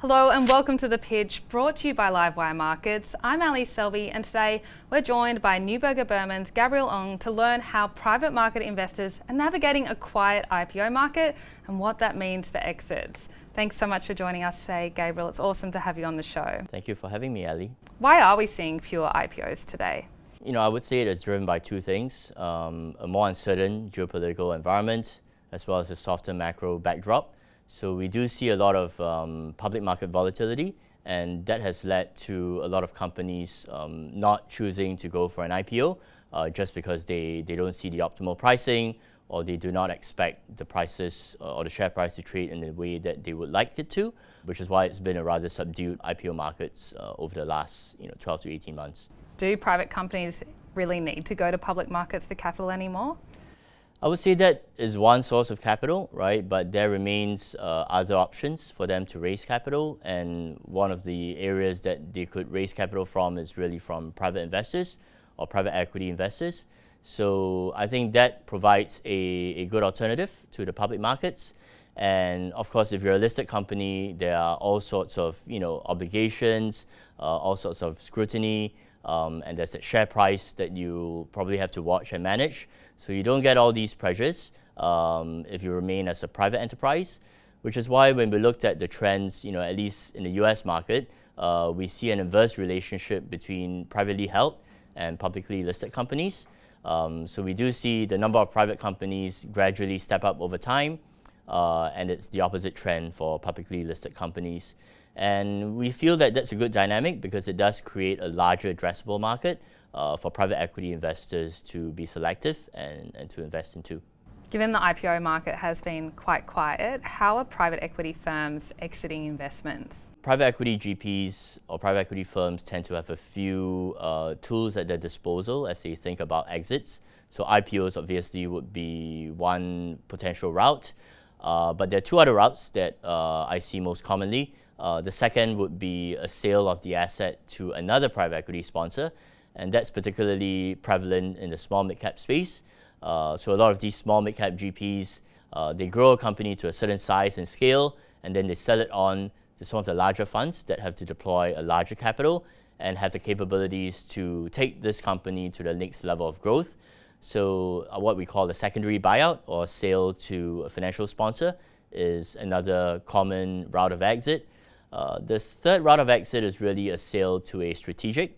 Hello and welcome to The Pitch, brought to you by Livewire Markets. I'm Ali Selby and today we're joined by Neuberger Berman's Gabriel to learn how private market investors are navigating a quiet IPO market and what that means for exits. Thanks so much for joining us today, Gabriel. It's awesome to have you on the show. Thank you for having me, Ali. Why are we seeing fewer IPOs today? I would say it is driven by two things, a more uncertain geopolitical environment as well as a softer macro backdrop. So we do see a lot of public market volatility, and that has led to a lot of companies not choosing to go for an IPO just because they don't see the optimal pricing, or they do not expect the prices or the share price to trade in the way that they would like it to, which is why it's been a rather subdued IPO markets over the last 12 to 18 months. Do private companies really need to go to public markets for capital anymore? I would say that is one source of capital, right? But there remains other options for them to raise capital. And one of the areas that they could raise capital from is really from private investors or private equity investors. So I think that provides a good alternative to the public markets. And of course, if you're a listed company, there are all sorts of obligations, all sorts of scrutiny. And there's that share price that you probably have to watch and manage. So you don't get all these pressures if you remain as a private enterprise, which is why when we looked at the trends, at least in the US market, we see an inverse relationship between privately held and publicly listed companies. So we do see the number of private companies gradually step up over time, and it's the opposite trend for publicly listed companies. And we feel that that's a good dynamic because it does create a larger addressable market for private equity investors to be selective and to invest into. Given the IPO market has been quite quiet, how are private equity firms exiting investments? Private equity GPs or private equity firms tend to have a few tools at their disposal as they think about exits. So IPOs obviously would be one potential route, but there are two other routes that I see most commonly. The second would be a sale of the asset to another private equity sponsor, and that's particularly prevalent in the small mid-cap space. So a lot of these small mid-cap GPs, they grow a company to a certain size and scale, and then they sell it on to some of the larger funds that have to deploy a larger capital and have the capabilities to take this company to the next level of growth. So what we call the secondary buyout or sale to a financial sponsor is another common route of exit. This third route of exit is really a sale to a strategic.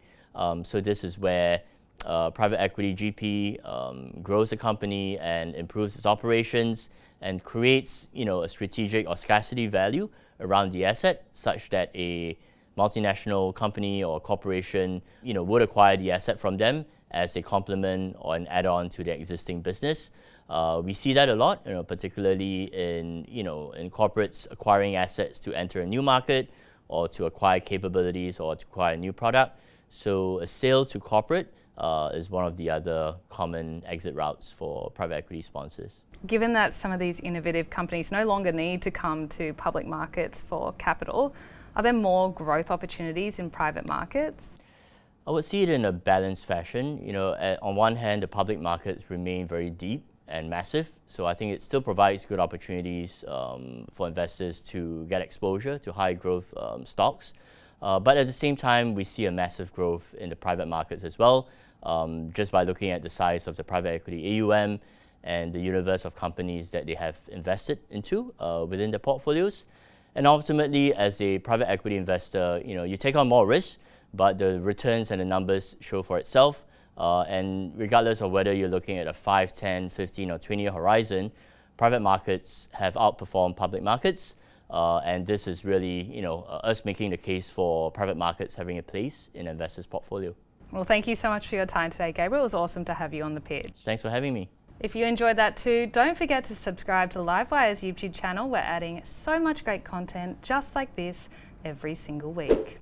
So this is where private equity GP grows a company and improves its operations and creates a strategic or scarcity value around the asset such that a multinational company or corporation would acquire the asset from them as a complement or an add-on to their existing business. We see that a lot, particularly in corporates acquiring assets to enter a new market or to acquire capabilities or to acquire a new product. So a sale to corporate is one of the other common exit routes for private equity sponsors. Given that some of these innovative companies no longer need to come to public markets for capital, are there more growth opportunities in private markets? I would see it in a balanced fashion. On one hand, the public markets remain very deep and massive, so I think it still provides good opportunities for investors to get exposure to high growth stocks. But at the same time, we see a massive growth in the private markets as well, just by looking at the size of the private equity AUM and the universe of companies that they have invested into within their portfolios. And ultimately, as a private equity investor, you take on more risk, but the returns and the numbers show for itself. And regardless of whether you're looking at a 5, 10, 15 or 20-year horizon, private markets have outperformed public markets. And this is really us making the case for private markets having a place in investors' portfolio. Well, thank you so much for your time today, Gabriel. It was awesome to have you on The Pitch. Thanks for having me. If you enjoyed that too, don't forget to subscribe to Livewire's YouTube channel. We're adding so much great content just like this every single week.